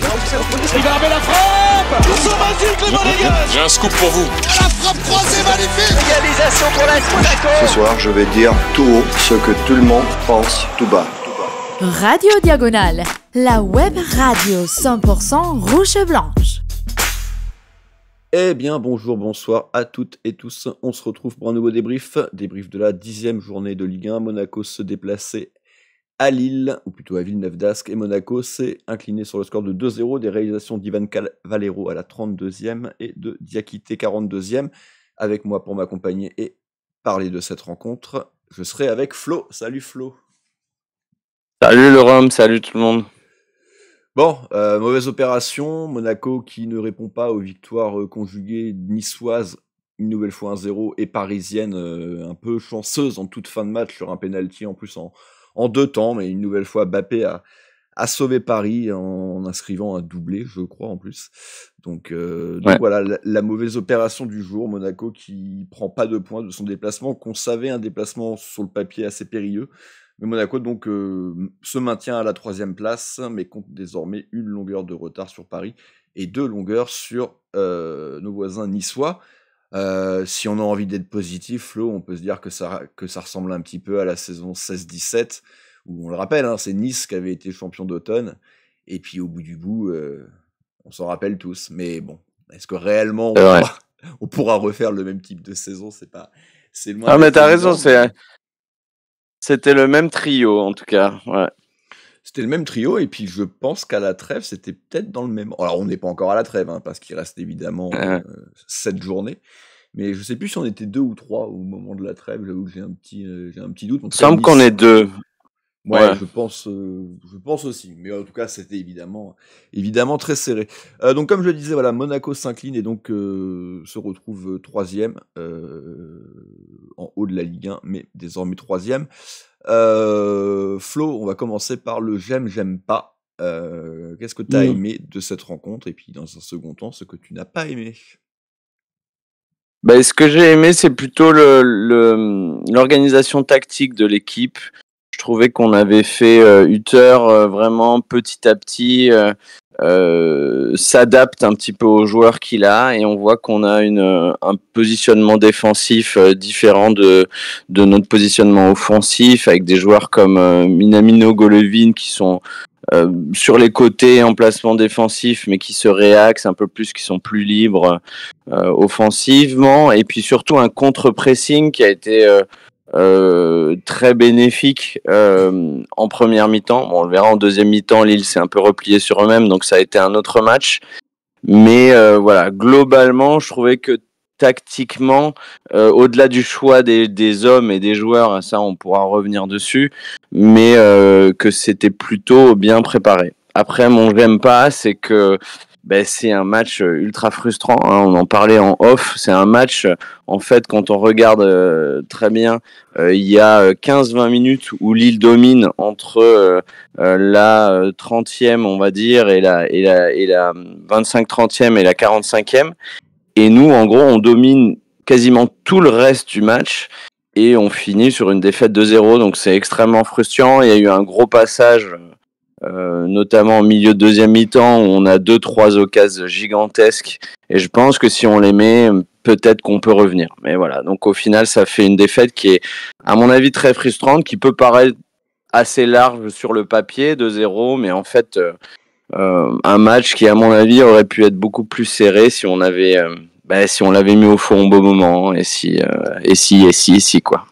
Il va remettre la frappe. Courson magique, le Monégasque. J'ai un scoop pour vous. La frappe croisée magnifique. Égalisation pour l'AS Monaco. Ce soir, je vais dire tout haut ce que tout le monde pense tout bas. Radio Diagonale, la web radio 100% rouge-blanche. Eh bien, bonjour, bonsoir à toutes et tous. On se retrouve pour un nouveau débrief de la 10e journée de Ligue 1. Monaco se déplaçait à Lille, ou plutôt à Villeneuve d'Ascq, et Monaco s'est incliné sur le score de 2-0, des réalisations d'Ivan Valero à la 32e et de Diakité 42e. Avec moi pour m'accompagner et parler de cette rencontre, je serai avec Flo. Salut Flo. Salut le Rhum, salut tout le monde. Bon, mauvaise opération, Monaco qui ne répond pas aux victoires conjuguées niçoises, une nouvelle fois 1-0, et parisienne un peu chanceuse en toute fin de match sur un penalty en plus en deux temps, mais une nouvelle fois Mbappé a sauvé Paris en inscrivant un doublé, je crois en plus. Donc voilà, la mauvaise opération du jour, Monaco qui prend pas de points de son déplacement, qu'on savait un déplacement sur le papier assez périlleux. Mais Monaco donc se maintient à la 3e place, mais compte désormais une longueur de retard sur Paris et 2 longueurs sur nos voisins niçois. Si on a envie d'être positif, Flo, on peut se dire que ça ressemble un petit peu à la saison 16-17, où on le rappelle, hein, c'est Nice qui avait été champion d'automne, et puis au bout du bout, on s'en rappelle tous. Mais bon, est-ce que réellement on pourra refaire le même type de saison? C'est loin. Ah mais t'as raison, c'était le même trio en tout cas. Ouais. C'était le même trio, et puis je pense qu'à la trêve, c'était peut-être dans le même... Alors on n'est pas encore à la trêve, hein, parce qu'il reste évidemment 7 journées, mais je sais plus si on était 2 ou 3 au moment de la trêve, j'avoue que j'ai un petit doute. Il semble qu'on est 2. Ouais. Je pense aussi, mais en tout cas c'était évidemment très serré. Donc comme je le disais, voilà, Monaco s'incline et donc se retrouve 3e en haut de la Ligue 1, mais désormais 3e. Flo, on va commencer par le j'aime pas. Qu'est-ce que tu as aimé de cette rencontre, et puis dans un second temps ce que tu n'as pas aimé? Ce que j'ai aimé, c'est plutôt l'organisation tactique de l'équipe. Je trouvais qu'on avait fait Hutter vraiment petit à petit s'adapte un petit peu aux joueurs qu'il a, et on voit qu'on a un positionnement défensif différent de notre positionnement offensif, avec des joueurs comme Minamino, Golovin qui sont sur les côtés en placement défensif, mais qui se réaxent un peu plus, qui sont plus libres offensivement, et puis surtout un contre-pressing qui a été très bénéfique en première mi-temps. Bon, on le verra en deuxième mi-temps, Lille s'est un peu replié sur eux-mêmes, donc ça a été un autre match. Mais voilà, globalement, je trouvais que tactiquement, au-delà du choix des hommes et des joueurs, ça on pourra revenir dessus, mais que c'était plutôt bien préparé. Après, mon j'aime pas, c'est que c'est un match ultra frustrant, hein, on en parlait en off. C'est un match, en fait, quand on regarde très bien, il y a 15-20 minutes où Lille domine entre la 30e, on va dire, et la 25-30e et la 45e. Et nous, en gros, on domine quasiment tout le reste du match et on finit sur une défaite 2-0. Donc c'est extrêmement frustrant. Il y a eu un gros passage, notamment au milieu de deuxième mi-temps, où on a 2-3 occasions gigantesques, et je pense que si on les met, peut-être qu'on peut revenir. Mais voilà, donc au final ça fait une défaite qui est à mon avis très frustrante, qui peut paraître assez large sur le papier, 2-0, mais en fait un match qui à mon avis aurait pu être beaucoup plus serré si on l'avait mis au fond au bon moment, et si quoi.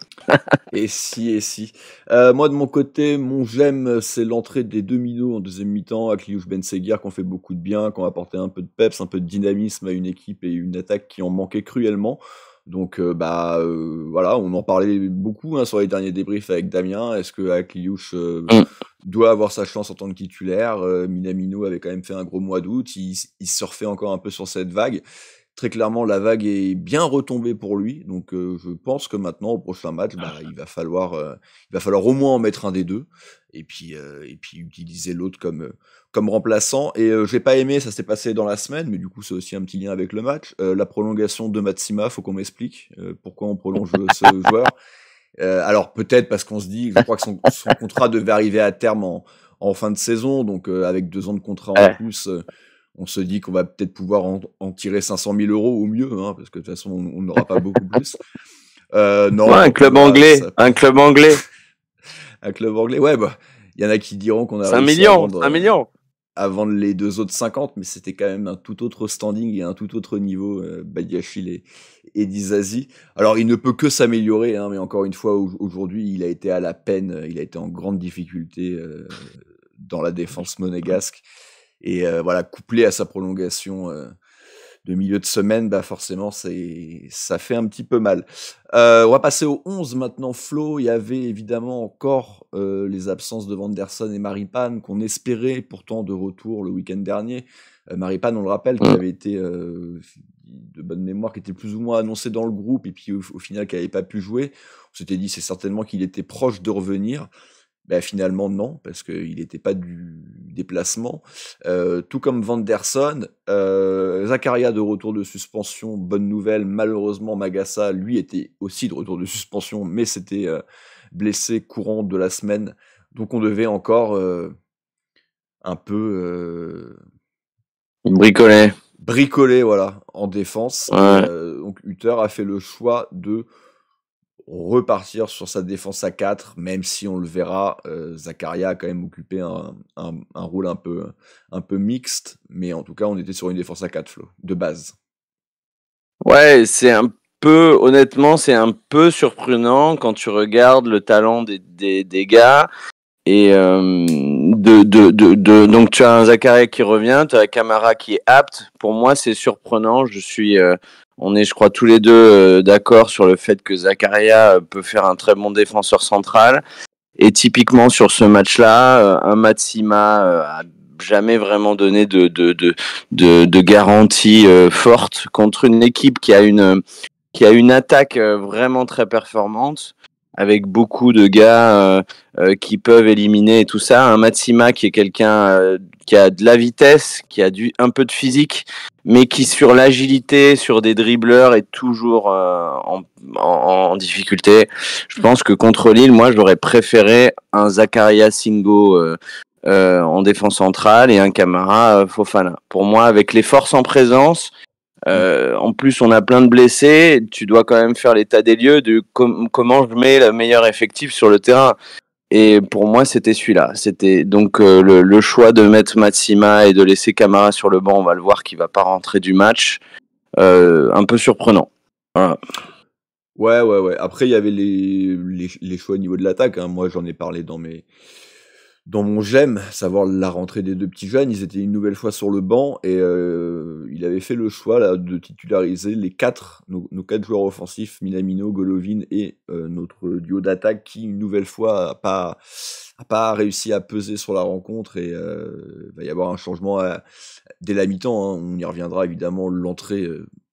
Et si. Moi de mon côté, mon j'aime, c'est l'entrée des 2 minots en deuxième mi-temps, Akliouche Benseghir, qui ont fait beaucoup de bien, qui ont apporté un peu de peps, un peu de dynamisme à une équipe et une attaque qui en manquait cruellement. Donc voilà, on en parlait beaucoup sur les derniers débriefs avec Damien. Est-ce que Akliouche doit avoir sa chance en tant que titulaire? Minamino avait quand même fait un gros mois d'août, il surfait encore un peu sur cette vague. Très clairement, la vague est bien retombée pour lui, donc je pense que maintenant, au prochain match, il va falloir au moins en mettre un des deux, et puis utiliser l'autre comme remplaçant. Et j'ai pas aimé, ça s'est passé dans la semaine, mais du coup c'est aussi un petit lien avec le match, la prolongation de Matsima. Faut qu'on m'explique pourquoi on prolonge ce joueur. Alors peut-être parce qu'on se dit, je crois que son contrat devait arriver à terme en fin de saison, donc avec 2 ans de contrat en plus, on se dit qu'on va peut-être pouvoir en tirer 500 000 euros au mieux, hein, parce que de toute façon, on n'aura pas beaucoup plus. Non, un club anglais, un club anglais. Un club anglais, ouais, bah, il y en a qui diront qu'on a 5 millions, 5 millions. À vendre les 2 autres 50, mais c'était quand même un tout autre standing et un tout autre niveau, Badiachil et Dizazi. Alors, il ne peut que s'améliorer, hein, mais encore une fois, aujourd'hui, il a été à la peine, il a été en grande difficulté dans la défense monégasque. Et voilà, couplé à sa prolongation de milieu de semaine, bah forcément, ça fait un petit peu mal. On va passer au 11 maintenant. Flo, il y avait évidemment encore les absences de Vanderson et Maripane qu'on espérait pourtant de retour le week-end dernier. Maripane, on le rappelle, qui avait été de bonne mémoire, qui était plus ou moins annoncé dans le groupe et puis au final qui n'avait pas pu jouer. On s'était dit c'est certainement qu'il était proche de revenir. Ben, finalement non, parce qu'il n'était pas du déplacement. Tout comme Vanderson, Zakaria de retour de suspension, bonne nouvelle. Malheureusement, Magassa, lui, était aussi de retour de suspension, mais c'était blessé courant de la semaine. Donc on devait encore un peu... Bricoler, voilà, en défense. Ouais. Donc Hutter a fait le choix de repartir sur sa défense à 4, même si on le verra, Zakaria a quand même occupé un rôle un peu mixte, mais en tout cas on était sur une défense à 4, Flo, de base. Ouais, honnêtement, c'est un peu surprenant quand tu regardes le talent des gars. Et donc tu as un Zakaria qui revient, tu as un Camara qui est apte. Pour moi, c'est surprenant. On est, je crois, tous les deux d'accord sur le fait que Zakaria peut faire un très bon défenseur central. Et typiquement sur ce match-là, un Matsima a jamais vraiment donné de garantie forte contre une équipe qui a une attaque vraiment très performante, avec beaucoup de gars qui peuvent éliminer et tout ça. Un Matsima qui est quelqu'un qui a de la vitesse, qui a un peu de physique, mais qui sur l'agilité, sur des dribbleurs est toujours en difficulté. Je pense que contre Lille, moi j'aurais préféré un Zakaria Singo en défense centrale et un Camara Fofana. Pour moi, avec les forces en présence, en plus on a plein de blessés, tu dois quand même faire l'état des lieux de comment je mets le meilleur effectif sur le terrain. Et pour moi, c'était celui-là. C'était donc le choix de mettre Matsima et de laisser Camara sur le banc. On va le voir qu'il va pas rentrer du match. Un peu surprenant. Voilà. Ouais. Après, il y avait les choix au niveau de l'attaque. Hein. Moi, j'en ai parlé dans mon j'aime, savoir la rentrée des 2 petits jeunes. Ils étaient une nouvelle fois sur le banc et il avait fait le choix là, de titulariser nos 4 joueurs offensifs, Minamino, Golovin et notre duo d'attaque qui, une nouvelle fois, a pas réussi à peser sur la rencontre et va y avoir un changement dès la mi-temps. Hein. On y reviendra évidemment, l'entrée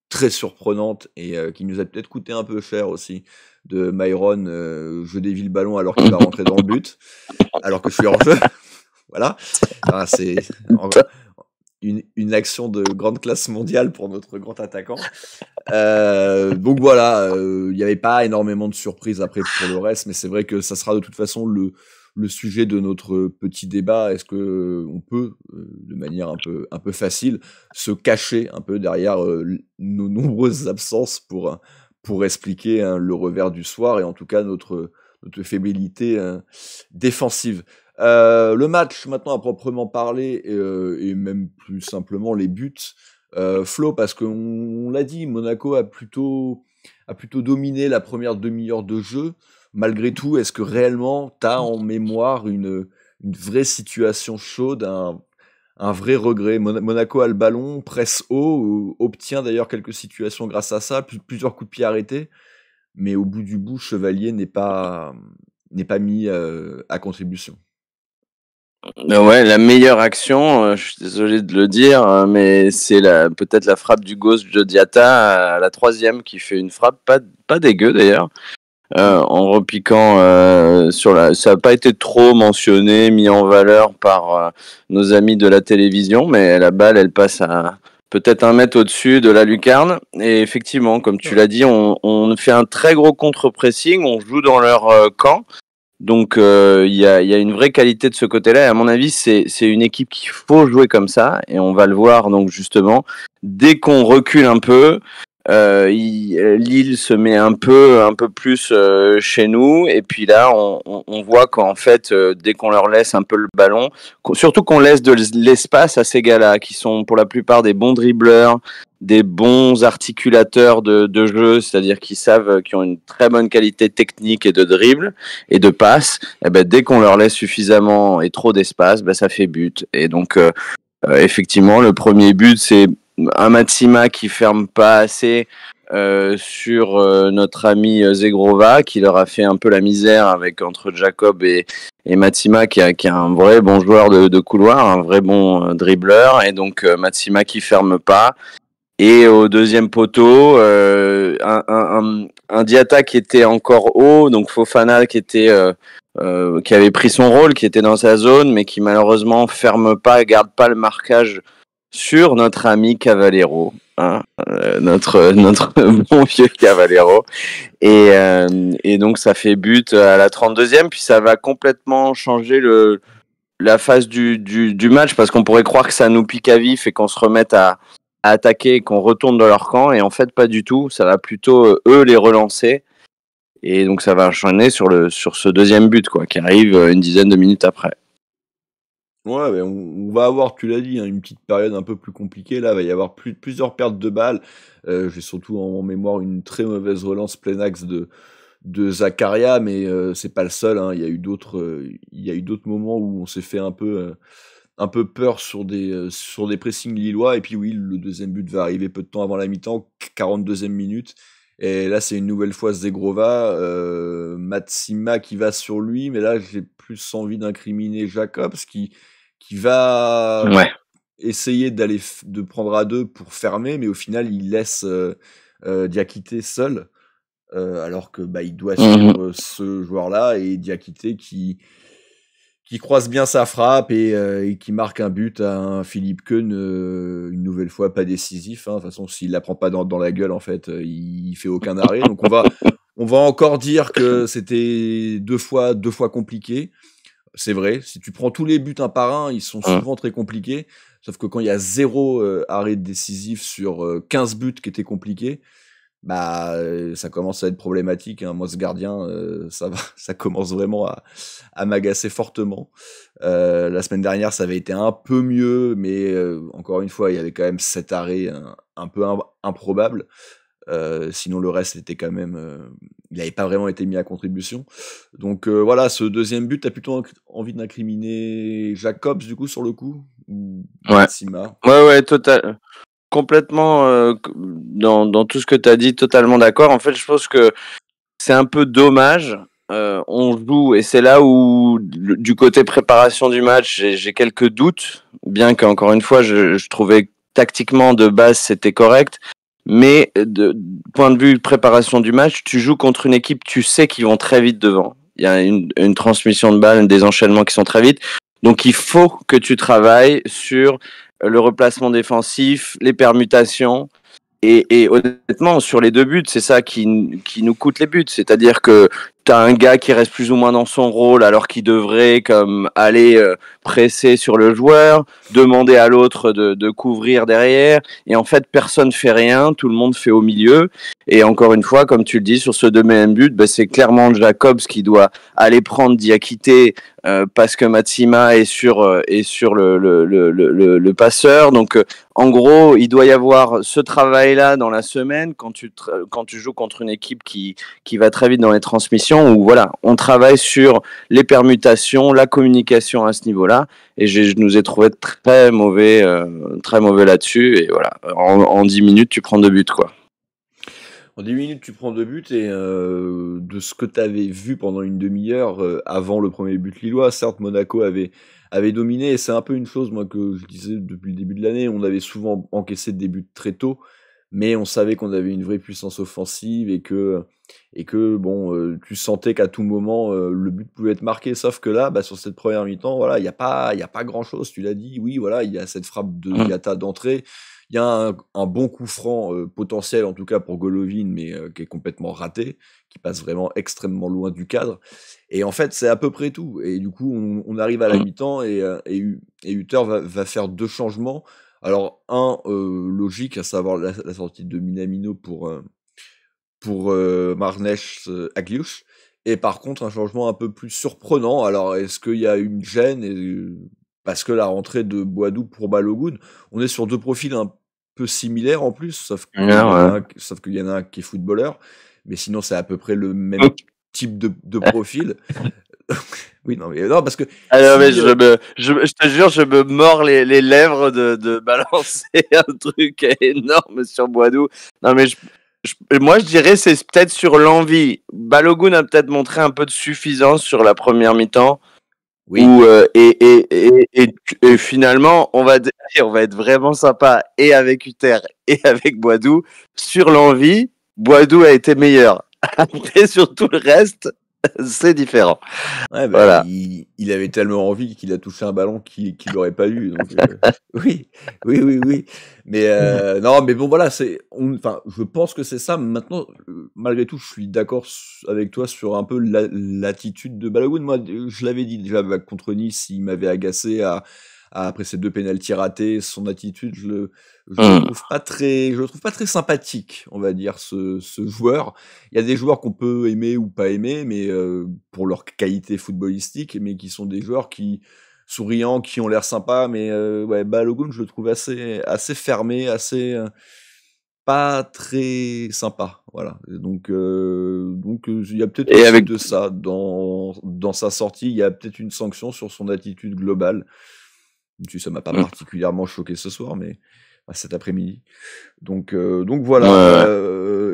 très surprenante et qui nous a peut-être coûté un peu cher aussi, de Myron, je dévie le ballon alors qu'il va rentrer dans le but, alors que je suis en jeu. Voilà. Enfin, c'est une action de grande classe mondiale pour notre grand attaquant. Donc voilà, il n'y avait pas énormément de surprises après pour le reste, mais c'est vrai que ça sera de toute façon le sujet de notre petit débat. Est-ce que on peut, de manière un peu facile, se cacher un peu derrière nos nombreuses absences pour expliquer le revers du soir et en tout cas notre fébrilité défensive. Le match maintenant à proprement parler et même plus simplement les buts. Flo, parce qu'on l'a dit, Monaco a plutôt dominé la première demi-heure de jeu. Malgré tout, est-ce que réellement tu as en mémoire une vraie situation chaude, un vrai regret? Monaco a le ballon, presse haut, obtient d'ailleurs quelques situations grâce à ça, plusieurs coups de pied arrêtés, mais au bout du bout, Chevalier n'est pas mis à contribution. Ouais, la meilleure action, je suis désolé de le dire, mais c'est peut-être la frappe du gauche de Diatta à la 3e qui fait une frappe pas dégueu d'ailleurs. En repiquant ça n'a pas été trop mentionné, mis en valeur par nos amis de la télévision, mais la balle elle passe à peut-être 1 mètre au-dessus de la lucarne et effectivement, comme tu l'as dit, on fait un très gros contre-pressing, on joue dans leur camp Donc il y a une vraie qualité de ce côté-là. Et à mon avis, c'est une équipe qu'il faut jouer comme ça. Et on va le voir donc justement. Dès qu'on recule un peu, Lille se met un peu plus chez nous. Et puis là, on voit qu'en fait, dès qu'on leur laisse un peu le ballon, surtout qu'on laisse de l'espace à ces gars-là, qui sont pour la plupart des bons dribbleurs, des bons articulateurs de jeu, c'est-à-dire qui ont une très bonne qualité technique et de dribble et de passe, et ben dès qu'on leur laisse suffisamment et trop d'espace, ben ça fait but. Et donc effectivement, le premier but, c'est un Matsima qui ferme pas assez sur notre ami Zegrova, qui leur a fait un peu la misère avec entre Jacob et Matsima, qui est un vrai bon joueur de couloir, un vrai bon dribbleur. Et donc Matsima qui ferme pas. Et au deuxième poteau, un Diatta qui était encore haut, donc Fofana qui avait pris son rôle, qui était dans sa zone, mais qui malheureusement ferme pas, garde pas le marquage sur notre ami Cavallero, hein, notre bon vieux Cavallero. Et donc ça fait but à la 32e, puis ça va complètement changer la phase du match, parce qu'on pourrait croire que ça nous pique à vif et qu'on se remette à attaquer et qu'on retourne dans leur camp, et en fait pas du tout, ça va plutôt eux les relancer, et donc ça va enchaîner sur ce deuxième but quoi, qui arrive une dizaine de minutes après. Ouais, mais on va avoir, tu l'as dit, hein, une petite période un peu plus compliquée là, il va y avoir plusieurs pertes de balles, j'ai surtout en mémoire une très mauvaise relance plein axe de Zakaria, mais c'est pas le seul, hein. Il y a eu d'autres moments où on s'est fait un peu peur sur des pressings lillois. Et puis oui, le deuxième but va arriver peu de temps avant la mi-temps, 42e minute. Et là, c'est une nouvelle fois Zegrova, Matsima qui va sur lui, mais là, j'ai plus envie d'incriminer Jacobs qui va essayer de prendre à deux pour fermer, mais au final, il laisse Diakité seul, alors que il doit suivre ce joueur-là, et Diakité qui croise bien sa frappe et qui marque un but à un Philippe Keun, une nouvelle fois pas décisif, hein. De toute façon, s'il la prend pas dans la gueule, en fait, il fait aucun arrêt. Donc on va encore dire que c'était deux fois compliqué. C'est vrai, si tu prends tous les buts un par un, ils sont souvent très compliqués. Sauf que quand il y a 0 arrêt décisif sur 15 buts qui étaient compliqués, ça commence à être problématique, hein. Moi, ce gardien, ça commence vraiment à m'agacer fortement. La semaine dernière, ça avait été un peu mieux, mais encore une fois, il y avait quand même 7 arrêts un peu improbables. Sinon, le reste était quand même, il n'avait pas vraiment été mis à contribution. Donc voilà, ce deuxième but, t'as plutôt envie d'incriminer Jacobs du coup sur le coup, ou Matsima? Ouais, total. Complètement dans tout ce que tu as dit, totalement d'accord. En fait, je pense que c'est un peu dommage. On joue, et c'est là où, du côté préparation du match, j'ai quelques doutes, bien qu'encore une fois, je trouvais tactiquement de base c'était correct. Mais de point de vue de préparation du match, tu joues contre une équipe, tu sais qu'ils vont très vite devant. Il y a une transmission de balles, des enchaînements qui sont très vite. Donc il faut que tu travailles sur le replacement défensif, les permutations. Et honnêtement, sur les deux buts, c'est ça qui nous coûte les buts. C'est-à-dire que tu as un gars qui reste plus ou moins dans son rôle alors qu'il devrait comme aller presser sur le joueur, demander à l'autre de couvrir derrière. Et en fait, personne fait rien, tout le monde fait au milieu. Et encore une fois, comme tu le dis, sur ce deuxième but, c'est clairement Jacobs qui doit aller prendre Diakité parce que Matsima est sur le passeur. Donc en gros, il doit y avoir ce travail-là dans la semaine quand tu joues contre une équipe qui va très vite dans les transmissions, où voilà, on travaille sur les permutations, la communication à ce niveau-là. Et je nous ai trouvé très mauvais là-dessus. Et voilà, en 10 minutes, tu prends 2 buts, quoi. En 10 minutes, tu prends 2 buts, et de ce que tu avais vu pendant une demi-heure avant le premier but lillois, certes, Monaco avait dominé, et c'est un peu une chose, moi, que je disais depuis le début de l'année. On avait souvent encaissé des buts très tôt, mais on savait qu'on avait une vraie puissance offensive et que bon, tu sentais qu'à tout moment, le but pouvait être marqué. Sauf que là, sur cette première mi-temps, voilà, il y a pas grand-chose. Tu l'as dit, oui, voilà, il y a cette frappe de Diatta d'entrée. Il y a un bon coup franc potentiel, en tout cas pour Golovin, mais qui est complètement raté, qui passe vraiment extrêmement loin du cadre. Et en fait, c'est à peu près tout. Et du coup, on arrive à la mi-temps et Hutter va faire 2 changements. Alors, un logique, à savoir la sortie de Minamino pour Marnèche Agliouche. Et par contre, un changement un peu plus surprenant. Alors, est-ce qu'il y a une gêne parce que la rentrée de Boadou pour Balogun, on est sur 2 profils un peu similaires en plus, sauf qu'il y en a un qui est footballeur, mais sinon c'est à peu près le même type de profil. Oui, non, parce que... Alors, mais je te jure, je me mords les lèvres de balancer un truc énorme sur Boadou. Non, mais moi, je dirais c'est peut-être sur l'envie. Balogun a peut-être montré un peu de suffisance sur la première mi-temps. Oui. Et finalement, on va être vraiment sympa et avec Hutter et avec Boadou. Sur l'envie, Boadou a été meilleur. Après, sur tout le reste, c'est différent. Ouais, voilà. Il avait tellement envie qu'il a touché un ballon qu'il n'aurait pas eu. Donc, oui. Mais non, mais bon, voilà, je pense que c'est ça. Maintenant, malgré tout, je suis d'accord avec toi sur un peu l'attitude de Balogun. Moi, je l'avais dit déjà contre Nice, il m'avait agacé après ces 2 pénaltys ratés. Son attitude, je le trouve pas très sympathique, on va dire, ce joueur. Il y a des joueurs qu'on peut aimer ou pas aimer, mais pour leur qualité footballistique, mais qui sont des joueurs qui souriants, qui ont l'air sympas, mais Balogun, je le trouve assez fermé, assez pas très sympa, voilà. Donc il y a peut-être aussi de ça dans sa sortie. Il y a peut-être une sanction sur son attitude globale. Ça m'a pas particulièrement choqué ce soir, mais cet après-midi. Donc voilà.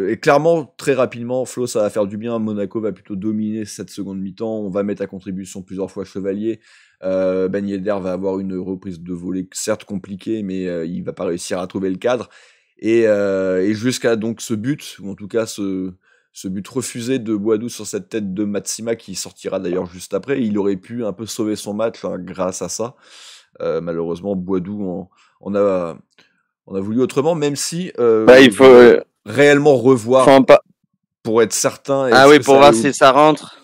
Et clairement, très rapidement, Flo, ça va faire du bien. Monaco va plutôt dominer cette seconde mi-temps. On va mettre à contribution plusieurs fois Chevalier. Ben Yedder va avoir une reprise de volée certes compliquée, mais il va pas réussir à trouver le cadre. Et jusqu'à donc ce but, ou en tout cas ce but refusé de Boadou sur cette tête de Matsima, qui sortira d'ailleurs juste après, il aurait pu un peu sauver son match grâce à ça. Malheureusement, Boadou on a voulu autrement, même si il faut réellement revoir pour être certain. Pour voir si ça rentre.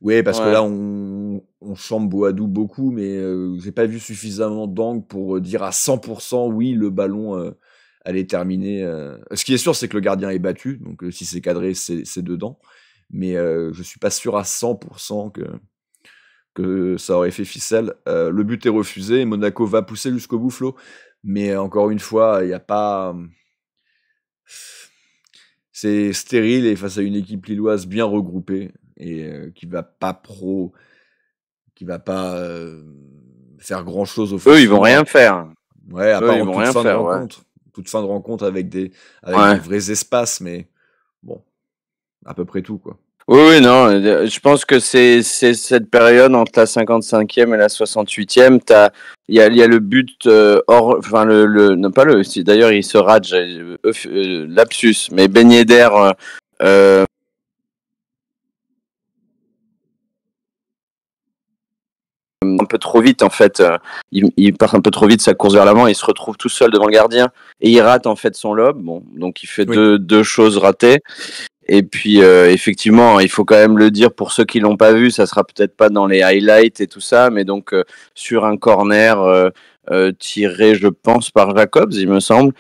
Oui, parce que là on chante Boadou beaucoup, mais j'ai pas vu suffisamment d'angles pour dire à 100% oui, le ballon allait terminer. Ce qui est sûr, c'est que le gardien est battu, donc si c'est cadré, c'est dedans. Mais je suis pas sûr à 100% que ça aurait fait ficelle. Le but est refusé, Monaco va pousser jusqu'au bout, Flo, mais encore une fois, il n'y a pas... C'est stérile, et face à une équipe lilloise bien regroupée, et qui va pas faire grand-chose au Eux, ils vont rien faire. Ouais, à part toute fin de rencontre avec des vrais espaces, mais bon, à peu près tout, quoi. Oui, non, je pense que c'est cette période entre la 55e et la 68e. Il y a le but d'ailleurs il se rate, lapsus, mais Ben Yedder un peu trop vite en fait. Il part un peu trop vite sa course vers l'avant, il se retrouve tout seul devant le gardien et il rate en fait son lob. Bon, donc il fait deux choses ratées. Et puis effectivement, il faut quand même le dire pour ceux qui l'ont pas vu, ça sera peut-être pas dans les highlights et tout ça, mais donc sur un corner tiré, je pense, par Jacobs, il me semble.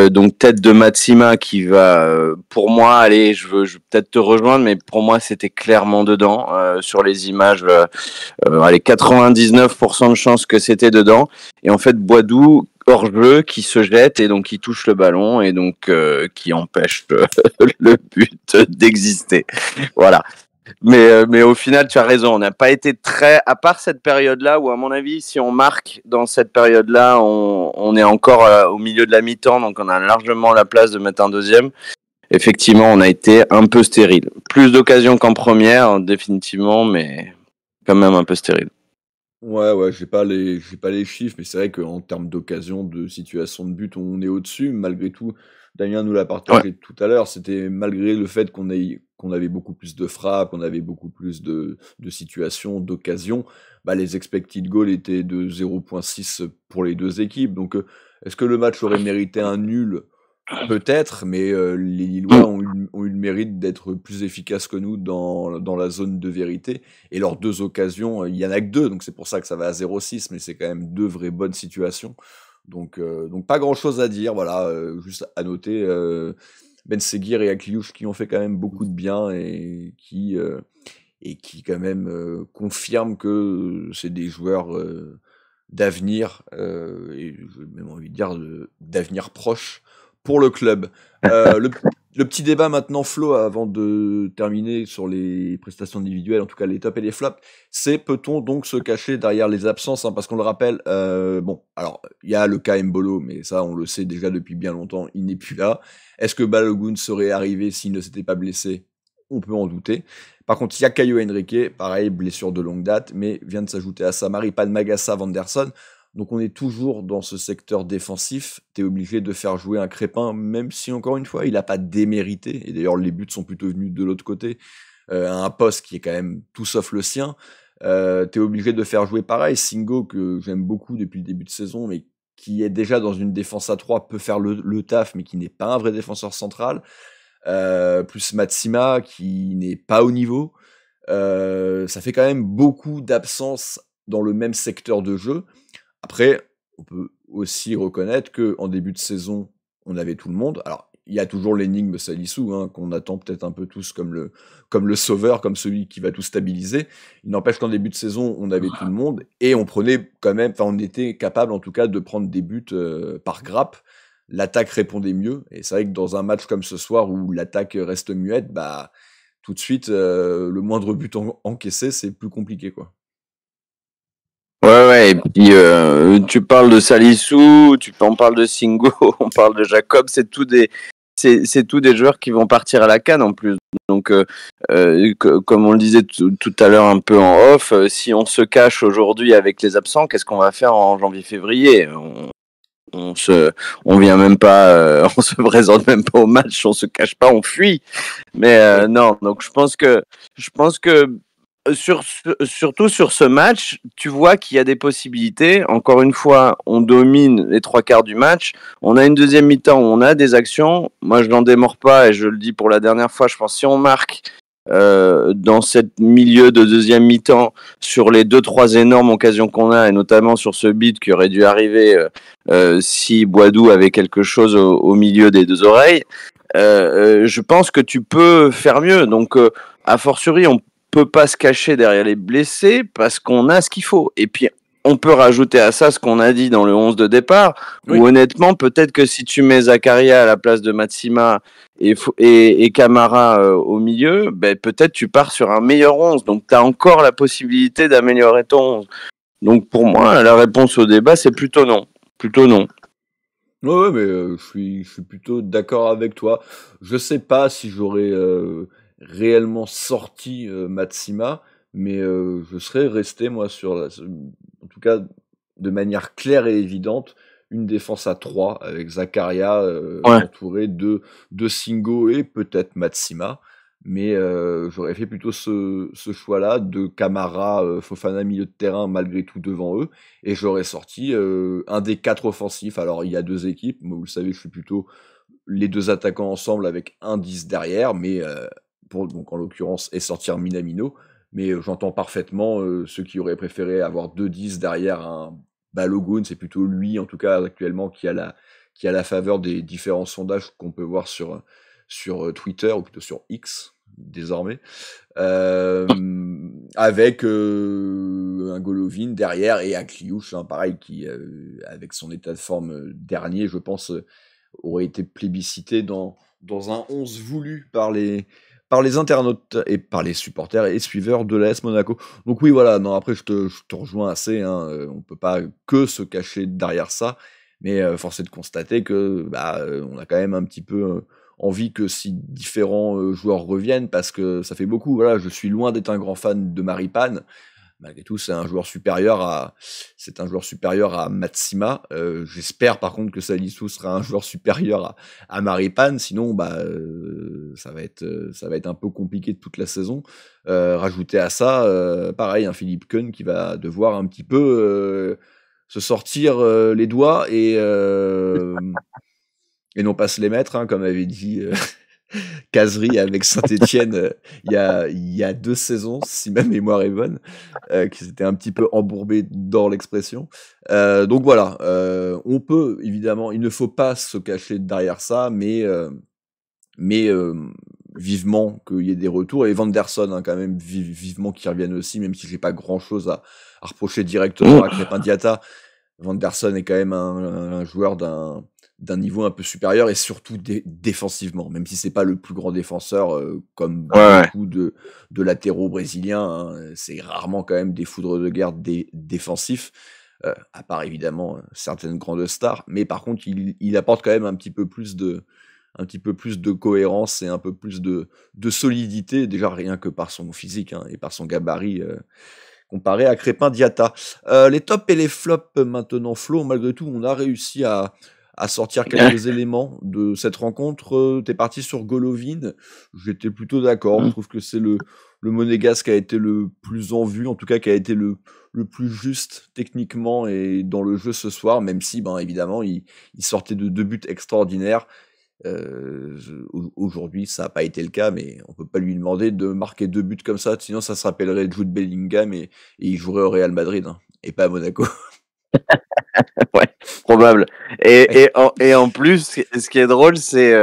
Donc tête de Matsima qui va, pour moi, allez, je veux peut-être te rejoindre, mais pour moi c'était clairement dedans sur les images. Allez, 99% de chances que c'était dedans. Et en fait, Boadou hors-jeu qui se jette et donc qui touche le ballon et donc qui empêche le but d'exister. Voilà. Mais au final, tu as raison. On n'a pas été très, à part cette période-là où, à mon avis, si on marque dans cette période-là, on est encore au milieu de la mi-temps, donc on a largement la place de mettre un deuxième. Effectivement, on a été un peu stérile. Plus d'occasions qu'en première, définitivement, mais quand même un peu stérile. Ouais, j'ai pas les chiffres, mais c'est vrai qu'en termes d'occasion, de situation de but, on est au-dessus. Malgré tout, Damien nous l'a partagé tout à l'heure, c'était malgré le fait qu'on avait beaucoup plus de frappes, qu'on avait beaucoup plus de situations, d'occasions, les expected goals étaient de 0.6 pour les deux équipes. Donc, est-ce que le match aurait mérité un nul ? Peut-être, mais les Lillois ont eu le mérite d'être plus efficaces que nous dans la zone de vérité. Et leurs deux occasions, il y en a que deux, donc c'est pour ça que ça va à 0,6, mais c'est quand même deux vraies bonnes situations. Donc pas grand-chose à dire, voilà, juste à noter Ben Seguir et Akliouche qui ont fait quand même beaucoup de bien et qui quand même confirment que c'est des joueurs d'avenir, et j'ai même envie de dire d'avenir proche pour le club. Le petit débat maintenant, Flo, avant de terminer sur les prestations individuelles, en tout cas les tops et les flops, c'est peut-on donc se cacher derrière les absences, parce qu'on le rappelle, alors il y a le cas Mbolo, mais ça on le sait déjà depuis bien longtemps, il n'est plus là. Est-ce que Balogun serait arrivé s'il ne s'était pas blessé ? On peut en douter. Par contre, il y a Caio Henrique, pareil, blessure de longue date, mais vient de s'ajouter à ça Maripan Magassa Vanderson. Donc on est toujours dans ce secteur défensif, t'es obligé de faire jouer un Crépin, même si encore une fois il n'a pas démérité, et d'ailleurs les buts sont plutôt venus de l'autre côté, à un poste qui est quand même tout sauf le sien, t'es obligé de faire jouer pareil, Singo que j'aime beaucoup depuis le début de saison, mais qui est déjà dans une défense à 3, peut faire le taf, mais qui n'est pas un vrai défenseur central, plus Matsima qui n'est pas au niveau, ça fait quand même beaucoup d'absences dans le même secteur de jeu. Après, on peut aussi reconnaître qu'en début de saison, on avait tout le monde. Alors, il y a toujours l'énigme Salissou, qu'on attend peut-être un peu tous comme le sauveur, comme celui qui va tout stabiliser. Il n'empêche qu'en début de saison, on avait tout le monde et on prenait quand même, on était capable en tout cas de prendre des buts par grappe. L'attaque répondait mieux. Et c'est vrai que dans un match comme ce soir où l'attaque reste muette, tout de suite, le moindre but encaissé, c'est plus compliqué, quoi. Ouais, et puis tu parles de Salissou, on parle de Singo, on parle de Jacob, c'est tous des joueurs qui vont partir à la CAN en plus. Donc, comme on le disait tout à l'heure un peu en off, si on se cache aujourd'hui avec les absents, qu'est-ce qu'on va faire en janvier-février ? On vient même pas, on se présente même pas au match, on se cache pas, on fuit. Mais non, donc je pense que surtout sur ce match, tu vois qu'il y a des possibilités. Encore une fois, on domine les 3/4 du match. On a une deuxième mi-temps où on a des actions. Moi, je n'en démords pas et je le dis pour la dernière fois. Je pense que si on marque dans cette milieu de deuxième mi-temps sur les 2-3 énormes occasions qu'on a, et notamment sur ce but qui aurait dû arriver si Boadou avait quelque chose au milieu des deux oreilles, je pense que tu peux faire mieux. Donc, a fortiori, on peut pas se cacher derrière les blessés parce qu'on a ce qu'il faut. Et puis, on peut rajouter à ça ce qu'on a dit dans le 11 de départ, oui. Où honnêtement, peut-être que si tu mets Zakaria à la place de Matsima et Camara au milieu, peut-être tu pars sur un meilleur 11. Donc, tu as encore la possibilité d'améliorer ton 11. Donc, pour moi, la réponse au débat, c'est plutôt non. Plutôt non. Ouais, mais je suis plutôt d'accord avec toi. Je sais pas si j'aurais réellement sorti Matsima, mais je serais resté moi en tout cas de manière claire et évidente, une défense à 3 avec Zakaria entouré de Singo et peut-être Matsima, mais j'aurais fait plutôt ce choix-là de Camara, Fofana milieu de terrain malgré tout devant eux, et j'aurais sorti un des 4 offensifs. Alors il y a 2 équipes, moi, vous le savez, je suis plutôt les 2 attaquants ensemble avec un 10 derrière, mais donc en l'occurrence, et sortir Minamino, mais j'entends parfaitement ceux qui auraient préféré avoir 2 10 derrière un Balogun. C'est plutôt lui, en tout cas actuellement, qui a la faveur des différents sondages qu'on peut voir sur Twitter, ou plutôt sur X, désormais, avec un Golovin derrière et un Kliouche, pareil, qui, avec son état de forme dernier, je pense, aurait été plébiscité dans un 11 voulu par les internautes et par les supporters et suiveurs de l'AS Monaco. Donc oui, voilà, non, après je te rejoins assez, on peut pas que se cacher derrière ça, mais force est de constater que on a quand même un petit peu envie que si différents joueurs reviennent, parce que ça fait beaucoup. Voilà, je suis loin d'être un grand fan de Maripan, malgré tout, c'est un joueur supérieur à Matsima. J'espère par contre que Salisu sera un joueur supérieur à Maripane, sinon ça va être un peu compliqué toute la saison. Rajouter à ça, pareil, un Philippe Keun qui va devoir un petit peu se sortir les doigts et non pas se les mettre, hein, comme avait dit Cazerie avec Saint-Etienne il y a 2 saisons, si ma mémoire est bonne, qui s'était un petit peu embourbé dans l'expression. Donc voilà, on peut évidemment, il ne faut pas se cacher derrière ça, mais vivement qu'il y ait des retours, et Vanderson, hein, quand même, vivement qu'il revienne aussi, même si j'ai pas grand-chose à reprocher directement à Crépin Diatta. Vanderson est quand même un joueur d'un niveau un peu supérieur, et surtout défensivement, même si c'est pas le plus grand défenseur comme beaucoup de latéraux brésiliens, hein, c'est rarement quand même des foudres de guerre défensifs, à part évidemment certaines grandes stars, mais par contre il apporte quand même un petit peu plus de cohérence et un peu plus de solidité, déjà rien que par son physique, hein, et par son gabarit comparé à Crépin Diatta. Les tops et les flops maintenant, Flo, malgré tout on a réussi à sortir quelques éléments de cette rencontre. T'es parti sur Golovin, j'étais plutôt d'accord, je trouve que c'est le Monégasque qui a été le plus en vue, en tout cas qui a été le plus juste techniquement et dans le jeu ce soir, même si évidemment il sortait de 2 buts extraordinaires. Aujourd'hui ça n'a pas été le cas, mais on peut pas lui demander de marquer 2 buts comme ça, sinon ça se rappellerait Jude Bellingham et il jouerait au Real Madrid, hein, et pas à Monaco. Ouais, probable. Et en plus, ce qui est drôle, c'est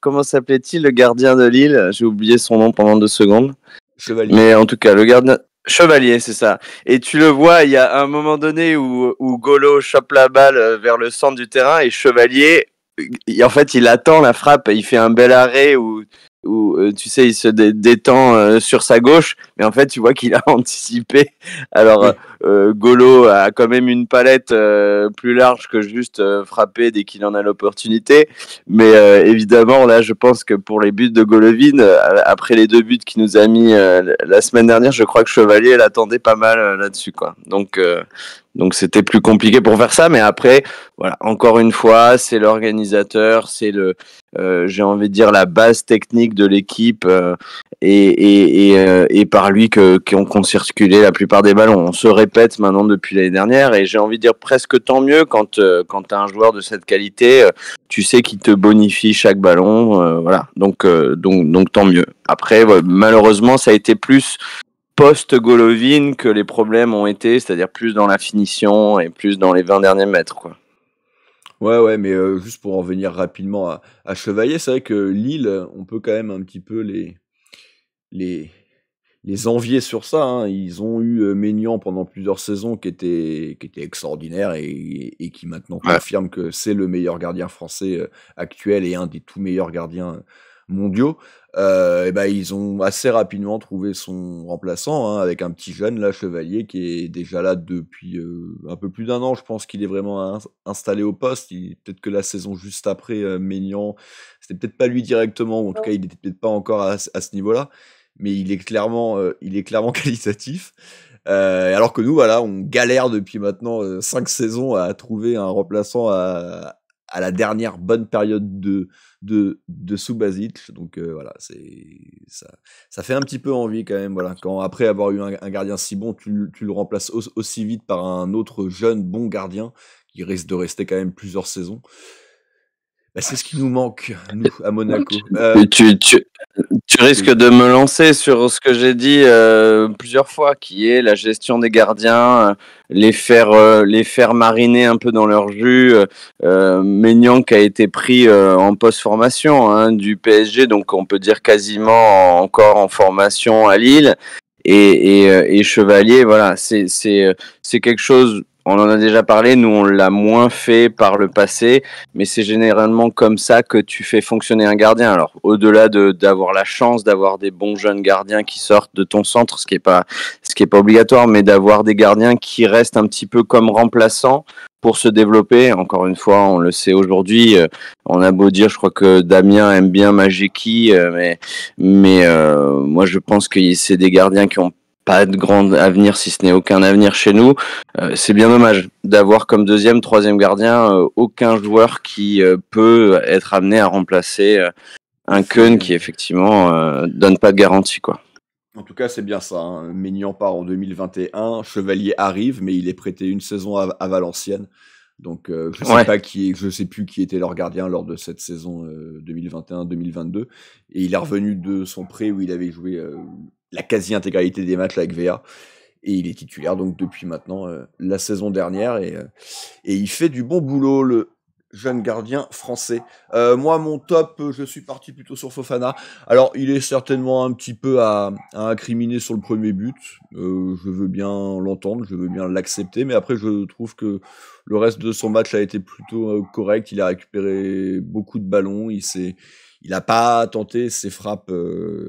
comment s'appelait-il, le gardien de Lille? J'ai oublié son nom pendant 2 secondes. Chevalier. Mais en tout cas, le gardien Chevalier, c'est ça. Et tu le vois, il y a un moment donné où Golo chope la balle vers le centre du terrain et Chevalier, en fait, il attend la frappe, il fait un bel arrêt où tu sais, il se détend sur sa gauche, mais en fait, tu vois qu'il a anticipé. Alors, Golo a quand même une palette plus large que juste frapper dès qu'il en a l'opportunité. Mais évidemment, là, je pense que pour les buts de Golovin, après les 2 buts qu'il nous a mis la semaine dernière, je crois que Chevalier l'attendait pas mal là-dessus, quoi. Donc c'était plus compliqué pour faire ça, mais après, voilà, encore une fois, c'est l'organisateur, c'est j'ai envie de dire la base technique de l'équipe et par lui qu'on circulé la plupart des ballons. On se répète maintenant depuis l'année dernière et j'ai envie de dire presque tant mieux quand t'as un joueur de cette qualité, tu sais qu'il te bonifie chaque ballon, voilà. Donc tant mieux. Après, malheureusement, ça a été plus post-Golovin que les problèmes ont été, c'est-à-dire plus dans la finition et plus dans les 20 derniers mètres, quoi. Ouais, mais juste pour en venir rapidement à Chevalier, c'est vrai que Lille, on peut quand même un petit peu les envier sur ça, hein. Ils ont eu Maignan pendant plusieurs saisons qui était extraordinaire et qui maintenant confirme que c'est le meilleur gardien français actuel et un des tout meilleurs gardiens mondiaux. Ils ont assez rapidement trouvé son remplaçant, hein, avec un petit jeune là, Chevalier, qui est déjà là depuis un peu plus d'1 an. Je pense qu'il est vraiment installé au poste. Peut-être que la saison juste après Maignan, c'était peut-être pas lui directement, ou en tout cas il était peut-être pas encore à ce niveau-là, mais il est clairement qualitatif. Alors que nous, voilà, on galère depuis maintenant 5 saisons à trouver un remplaçant à la dernière bonne période de Subasic. Donc voilà, ça fait un petit peu envie quand même, voilà, quand après avoir eu un gardien si bon, tu le remplaces aussi vite par un autre jeune bon gardien qui risque de rester quand même plusieurs saisons. C'est ce qui nous manque, nous, à Monaco. Tu risques de me lancer sur ce que j'ai dit plusieurs fois, qui est la gestion des gardiens, les faire mariner un peu dans leur jus. Maignan qui a été pris en post-formation, hein, du PSG, donc on peut dire quasiment encore en formation à Lille. Et Chevalier, voilà, c'est quelque chose. On en a déjà parlé, nous on l'a moins fait par le passé, mais c'est généralement comme ça que tu fais fonctionner un gardien. Alors au-delà d'avoir la chance d'avoir des bons jeunes gardiens qui sortent de ton centre, ce qui est pas obligatoire, mais d'avoir des gardiens qui restent un petit peu comme remplaçants pour se développer. Encore une fois, on le sait aujourd'hui, on a beau dire, je crois que Damien aime bien Majeki, mais moi je pense que c'est des gardiens qui ont pas de grand avenir, si ce n'est aucun avenir chez nous. C'est bien dommage d'avoir comme deuxième, troisième gardien aucun joueur qui peut être amené à remplacer un Keun qui effectivement donne pas de garantie, quoi. En tout cas, c'est bien ça. Hein. Maignan part en 2021, Chevalier arrive, mais il est prêté une saison à Valenciennes. Donc, je sais plus qui était leur gardien lors de cette saison 2021-2022. Et il est revenu de son prêt où il avait joué la quasi-intégralité des matchs avec VA. Et il est titulaire donc depuis maintenant la saison dernière. Et il fait du bon boulot, le jeune gardien français. Moi, mon top, je suis parti plutôt sur Fofana. Alors, il est certainement un petit peu à incriminer sur le premier but. Je veux bien l'entendre, je veux bien l'accepter. Mais après, je trouve que le reste de son match a été plutôt correct. Il a récupéré beaucoup de ballons. Il n'a pas tenté ses frappes.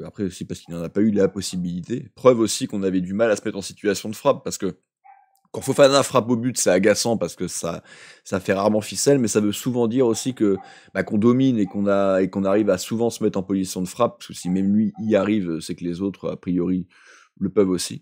Après aussi parce qu'il n'en a pas eu la possibilité. Preuve aussi qu'on avait du mal à se mettre en situation de frappe parce que quand Fofana frappe au but, c'est agaçant parce que ça fait rarement ficelle, mais ça veut souvent dire aussi que qu'on domine et qu'on arrive à souvent se mettre en position de frappe. Parce que si même lui y arrive, c'est que les autres a priori le peuvent aussi.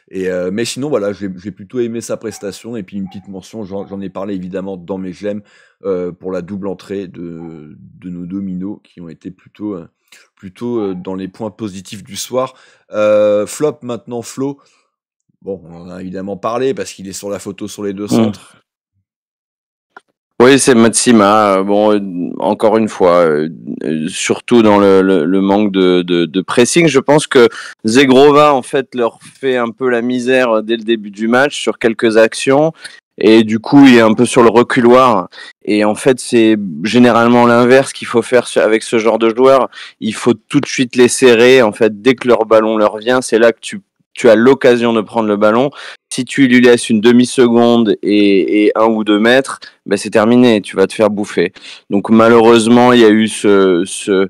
Mais sinon voilà, j'ai plutôt aimé sa prestation et puis une petite mention, j'en ai parlé évidemment dans mes j'aime pour la double entrée de nos dominos qui ont été plutôt dans les points positifs du soir. Flop maintenant, Flo. Bon, on en a évidemment parlé parce qu'il est sur la photo sur les deux centres. Oui, c'est Matsima. Bon, encore une fois, surtout dans le manque de pressing. Je pense que Zegrova, en fait, leur fait un peu la misère dès le début du match sur quelques actions. Et du coup, il est un peu sur le reculoir. Et en fait, c'est généralement l'inverse qu'il faut faire avec ce genre de joueurs. Il faut tout de suite les serrer. En fait, dès que leur ballon leur vient, c'est là que tu as l'occasion de prendre le ballon. Si tu lui laisses une demi-seconde et 1 ou 2 mètres, c'est terminé, tu vas te faire bouffer. Donc malheureusement, il y a eu cet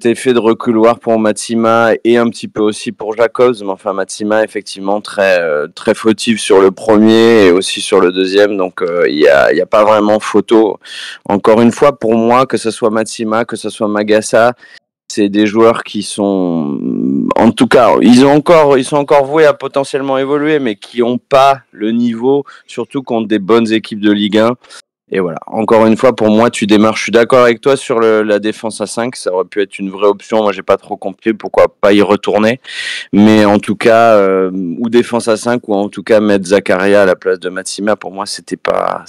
effet de reculoir pour Matsima et un petit peu aussi pour Jacobs. Mais enfin, Matsima, effectivement, très fautif sur le premier et aussi sur le deuxième. Donc il y a pas vraiment photo. Encore une fois, pour moi, que ce soit Matsima, que ce soit Magassa, c'est des joueurs qui sont, en tout cas, ils sont encore voués à potentiellement évoluer, mais qui n'ont pas le niveau, surtout contre des bonnes équipes de Ligue 1. Et voilà, encore une fois, pour moi, tu démarres. Je suis d'accord avec toi sur la défense à 5, ça aurait pu être une vraie option. Moi, j'ai pas trop compris pourquoi pas y retourner. Mais en tout cas, ou défense à 5, ou en tout cas mettre Zakaria à la place de Matsima, pour moi, c'était pas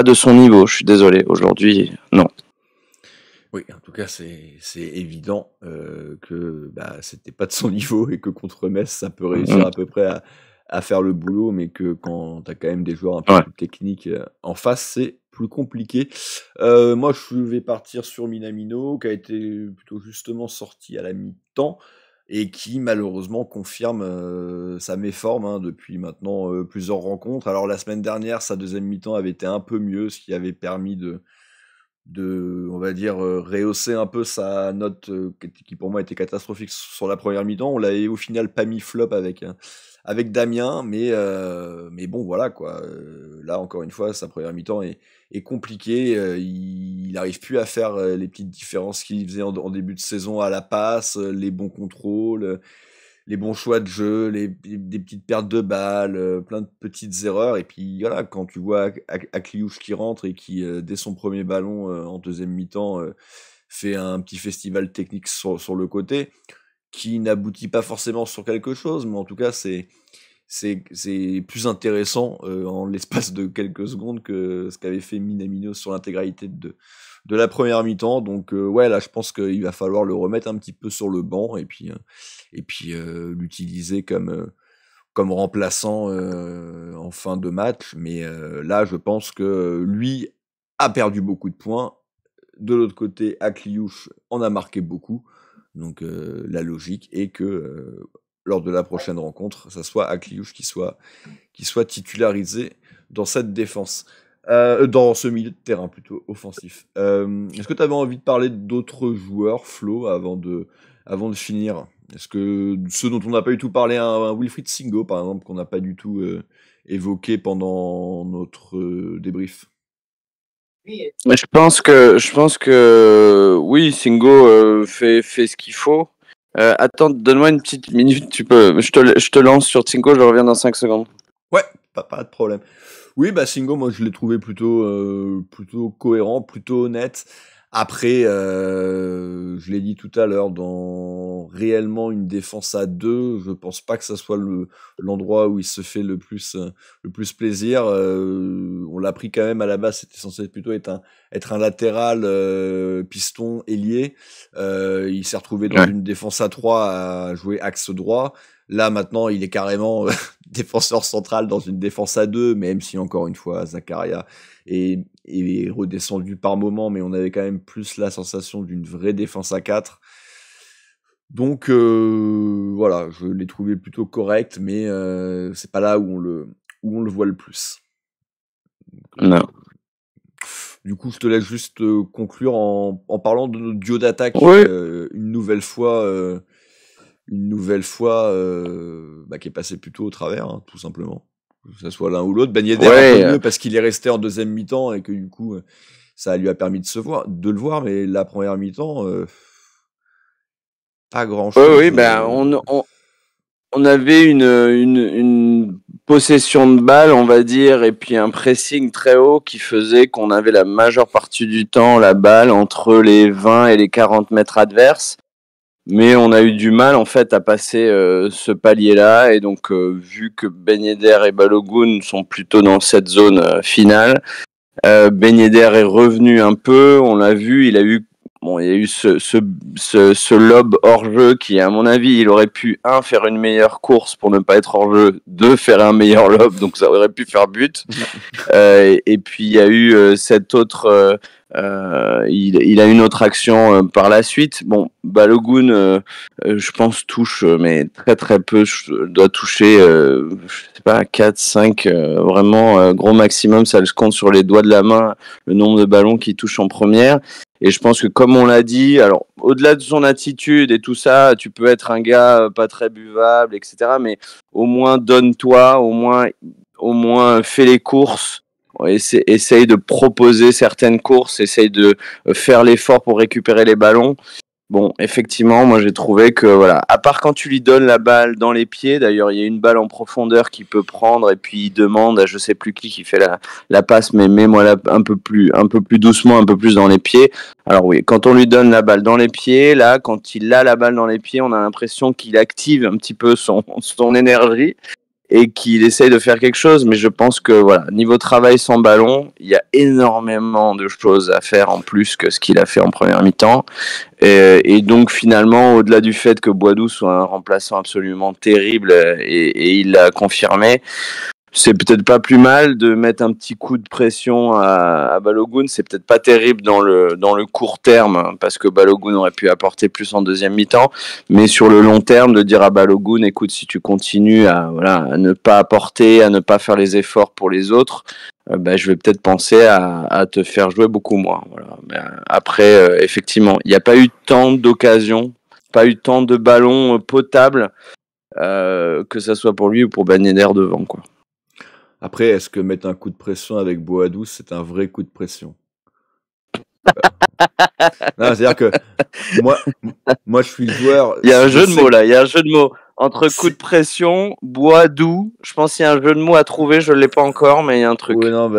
de son niveau. Je suis désolé. Aujourd'hui, non. Oui, en tout cas, c'est évident que c'était pas de son niveau et que contre Metz, ça peut réussir à peu près à faire le boulot, mais que quand t'as quand même des joueurs un peu plus techniques en face, c'est plus compliqué. Moi, je vais partir sur Minamino, qui a été plutôt justement sorti à la mi-temps et qui malheureusement confirme sa méforme depuis maintenant plusieurs rencontres. Alors la semaine dernière, sa deuxième mi-temps avait été un peu mieux, ce qui avait permis de on va dire, rehausser un peu sa note qui pour moi était catastrophique sur la première mi-temps. On l'avait au final pas mis flop avec Damien, mais bon voilà quoi. Là encore une fois, sa première mi-temps est compliquée. Il n'arrive plus à faire les petites différences qu'il faisait en début de saison à la passe, les bons contrôles, les bons choix de jeu, des petites pertes de balles, plein de petites erreurs. Et puis voilà, quand tu vois Akliouche qui rentre et qui, dès son premier ballon en deuxième mi-temps, fait un petit festival technique sur le côté, qui n'aboutit pas forcément sur quelque chose, mais en tout cas, c'est plus intéressant en l'espace de quelques secondes que ce qu'avait fait Minamino sur l'intégralité de la première mi-temps. Donc ouais, là je pense qu'il va falloir le remettre un petit peu sur le banc et puis l'utiliser comme remplaçant en fin de match. Mais là je pense que lui a perdu beaucoup de points. De l'autre côté, Akliouche en a marqué beaucoup. Donc la logique est que lors de la prochaine rencontre, ça soit Akliouche qui soit titularisé dans cette défense. Dans ce milieu de terrain plutôt offensif. Est-ce que tu avais envie de parler d'autres joueurs, Flo, avant de finir? Est-ce que ceux dont on n'a pas du tout parlé, un Wilfried Singo par exemple, qu'on n'a pas du tout évoqué pendant notre débrief? Je pense que oui, Singo fait ce qu'il faut. Attends, donne-moi une petite minute, je te lance sur Tsinko, je reviens dans 5 secondes. Ouais, pas de problème. Oui, Singo, moi je l'ai trouvé plutôt cohérent, plutôt honnête. Après, je l'ai dit tout à l'heure, dans réellement une défense à 2, je pense pas que ça soit l'endroit où il se fait le plus plaisir. On l'a pris quand même à la base, c'était censé plutôt être un latéral, piston, ailier. Il s'est retrouvé dans une défense à 3 à jouer axe droit. Là, maintenant, il est carrément défenseur central dans une défense à 2, même si, encore une fois, Zakaria est redescendu par moment, mais on avait quand même plus la sensation d'une vraie défense à 4. Donc, voilà, je l'ai trouvé plutôt correct, mais c'est pas là où on le voit le plus. Non. Du coup, je te laisse juste conclure en parlant de notre duo d'attaque une nouvelle fois, qui est passé plutôt au travers, hein, tout simplement. Que ce soit l'un ou l'autre. Ben Yedder un peu mieux parce qu'il est resté en deuxième mi-temps et que du coup, ça lui a permis de le voir, mais la première mi-temps, pas grand-chose. Oui, on avait une possession de balle, on va dire, et puis un pressing très haut qui faisait qu'on avait la majeure partie du temps la balle entre les 20 et les 40 mètres adverses. Mais on a eu du mal en fait à passer ce palier-là, et donc vu que Ben Yedder et Balogun sont plutôt dans cette zone finale, Ben Yedder est revenu un peu, on l'a vu, il y a eu ce lob hors jeu qui, à mon avis, il aurait pu faire une meilleure course pour ne pas être hors jeu, faire un meilleur lob, donc ça aurait pu faire but. Et puis il y a eu cette autre. Il a une autre action par la suite. Bon, Balogun, je pense, touche, mais très très peu. Doit toucher, je sais pas, 4, 5, vraiment gros maximum. Ça se compte sur les doigts de la main, le nombre de ballons qu'il touche en première. Et je pense que, comme on l'a dit, alors au-delà de son attitude et tout ça, tu peux être un gars pas très buvable, etc. Mais au moins donne-toi, au moins fais les courses. Essaye de proposer certaines courses, essaye de faire l'effort pour récupérer les ballons. Bon, effectivement, moi j'ai trouvé que, voilà, à part quand tu lui donnes la balle dans les pieds, d'ailleurs il y a une balle en profondeur qu'il peut prendre et puis il demande à je sais plus qui fait la passe, mais mets-moi là un peu plus doucement, un peu plus dans les pieds. Alors oui, quand on lui donne la balle dans les pieds, là, quand il a la balle dans les pieds, on a l'impression qu'il active un petit peu son énergie et qu'il essaye de faire quelque chose, mais je pense que, voilà, niveau travail sans ballon, il y a énormément de choses à faire en plus que ce qu'il a fait en première mi-temps, et donc finalement, au-delà du fait que Boadou soit un remplaçant absolument terrible, et il l'a confirmé, c'est peut-être pas plus mal de mettre un petit coup de pression à Balogun. C'est peut-être pas terrible dans le court terme, parce que Balogun aurait pu apporter plus en deuxième mi-temps, mais sur le long terme, de dire à Balogun, écoute, si tu continues à ne pas apporter, à ne pas faire les efforts pour les autres, je vais peut-être penser à te faire jouer beaucoup moins. Voilà. Mais après, effectivement, il n'y a pas eu tant d'occasions, pas eu tant de ballons potables, que ça soit pour lui ou pour Ben Yedder devant, quoi. Après, est-ce que mettre un coup de pression avec Boadou, c'est un vrai coup de pression? Non, c'est-à-dire que moi, je suis le joueur. Il y a un jeu de mots là, entre coup de pression, Boadou. Je pense qu'il y a un jeu de mots à trouver, je l'ai pas encore, mais il y a un truc. Oui, non,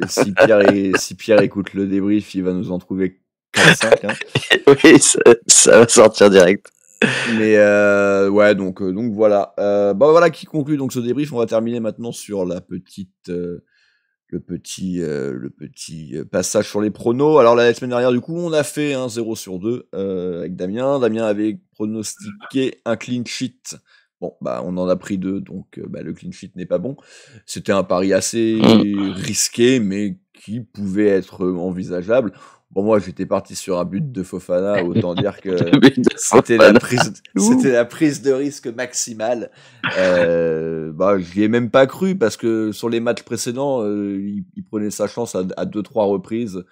si Pierre écoute le débrief, il va nous en trouver 4-5. Hein. Oui, ça va sortir direct. Mais ouais, donc voilà. Voilà qui conclut donc ce débrief. On va terminer maintenant sur le petit passage sur les pronos. Alors la semaine dernière, du coup, on a fait un 0 sur 2 avec Damien. Damien avait pronostiqué un clean sheet. Bon, on en a pris 2, donc le clean sheet n'est pas bon. C'était un pari assez risqué, mais qui pouvait être envisageable. Bon, moi, j'étais parti sur un but de Fofana, autant dire que c'était la prise de risque maximale. J'y ai même pas cru, parce que sur les matchs précédents, il prenait sa chance à 2-3 reprises,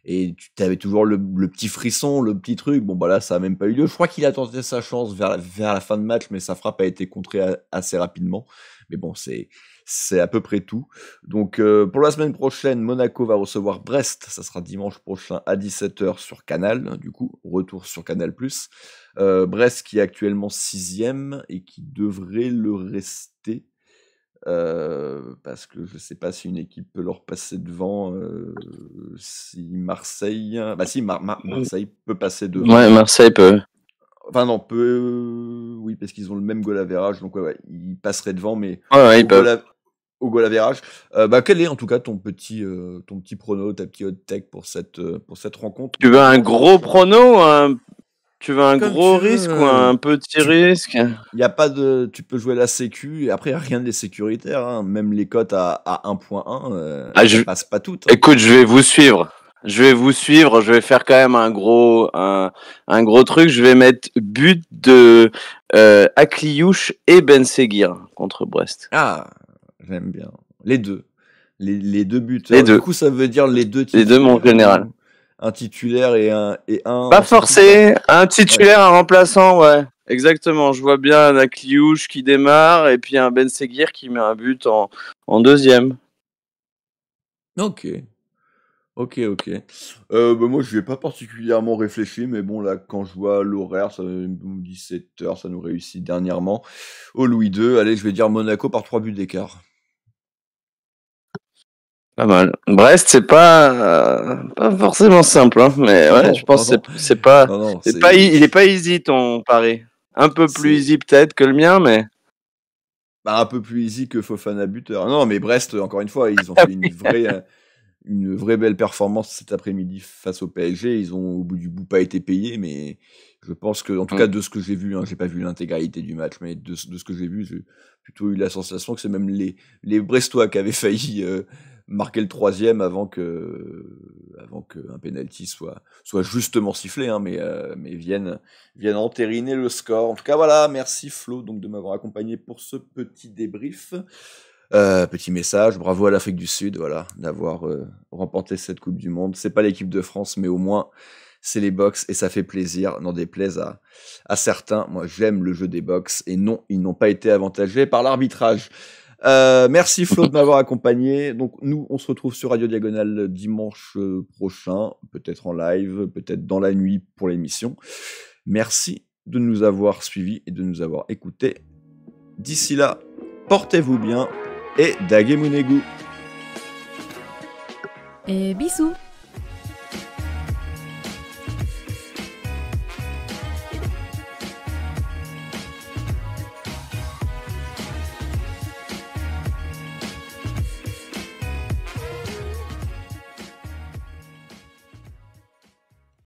et tu avais toujours le petit frisson, le petit truc. Bon, là, ça a même pas eu lieu. Je crois qu'il a tenté sa chance vers la fin de match, mais sa frappe a été contrée assez rapidement. Mais bon, c'est C'est à peu près tout. Donc pour la semaine prochaine, Monaco va recevoir Brest. Ça sera dimanche prochain à 17h sur Canal. Du coup, retour sur Canal+. Brest qui est actuellement 6e et qui devrait le rester. Parce que je sais pas si une équipe peut leur passer devant. Si Marseille... Bah si, Marseille peut passer devant. Ouais, Marseille peut. Enfin non, peut... Oui, parce qu'ils ont le même goal average. Donc ouais, ils passeraient devant, mais... Ouais, ils peuvent. Au goal average. Quel est en tout cas ton petit prono, ta petite hot take pour cette rencontre? Tu veux un gros prono Tu veux un Comme gros tu veux. risque ou un petit risque? Il y a pas de... Tu peux jouer la sécu, et après, rien n'est sécuritaire. Hein. Même les cotes à 1.1, ça passe pas toutes. Hein. Écoute, je vais vous suivre. Je vais faire quand même un gros truc. Je vais mettre but de Akliouche et Ben Seguir contre Brest. Ah, j'aime bien. Les deux. Les deux buteurs. Les deux. Du coup, ça veut dire les deux Les deux, mon général. Un titulaire et un... Pas forcé. Un titulaire, ouais. Un remplaçant, ouais. Exactement. Je vois bien un Akliouche qui démarre et puis un Ben Seguir qui met un but en deuxième. Ok. Moi, je vais pas particulièrement réfléchi, mais bon, là, quand je vois l'horaire, ça 17h, ça nous réussit dernièrement. Au Louis II, allez, je vais dire Monaco par 3 buts d'écart. Pas mal. Brest, c'est pas forcément simple, hein, mais ouais, je pense que c'est pas, il est pas easy ton pari. Un peu plus easy peut-être que le mien, mais. Un peu plus easy que Fofana buteur. Non, mais Brest, encore une fois, ils ont fait une vraie belle performance cet après-midi face au PSG. Ils ont au bout du bout pas été payés, mais je pense que, en tout cas de ce que j'ai vu, hein, j'ai pas vu l'intégralité du match, mais de ce que j'ai vu, j'ai plutôt eu la sensation que c'est même les Brestois qui avaient failli marquer le 3e avant que un penalty soit justement sifflé, hein, mais viennent entériner le score. En tout cas, voilà, merci Flo donc de m'avoir accompagné pour ce petit débrief. Petit message, bravo à l'Afrique du Sud, voilà, d'avoir remporté cette Coupe du Monde. C'est pas l'équipe de France, mais au moins c'est les Box et ça fait plaisir, n'en déplaise à certains. Moi, j'aime le jeu des Box et non, ils n'ont pas été avantagés par l'arbitrage. Merci Flo de m'avoir accompagné. Donc nous, on se retrouve sur Radio Diagonale dimanche prochain, peut-être en live, peut-être dans la nuit pour l'émission. Merci de nous avoir suivis et de nous avoir écoutés. D'ici là, portez-vous bien et Dagemunegu. Et bisous.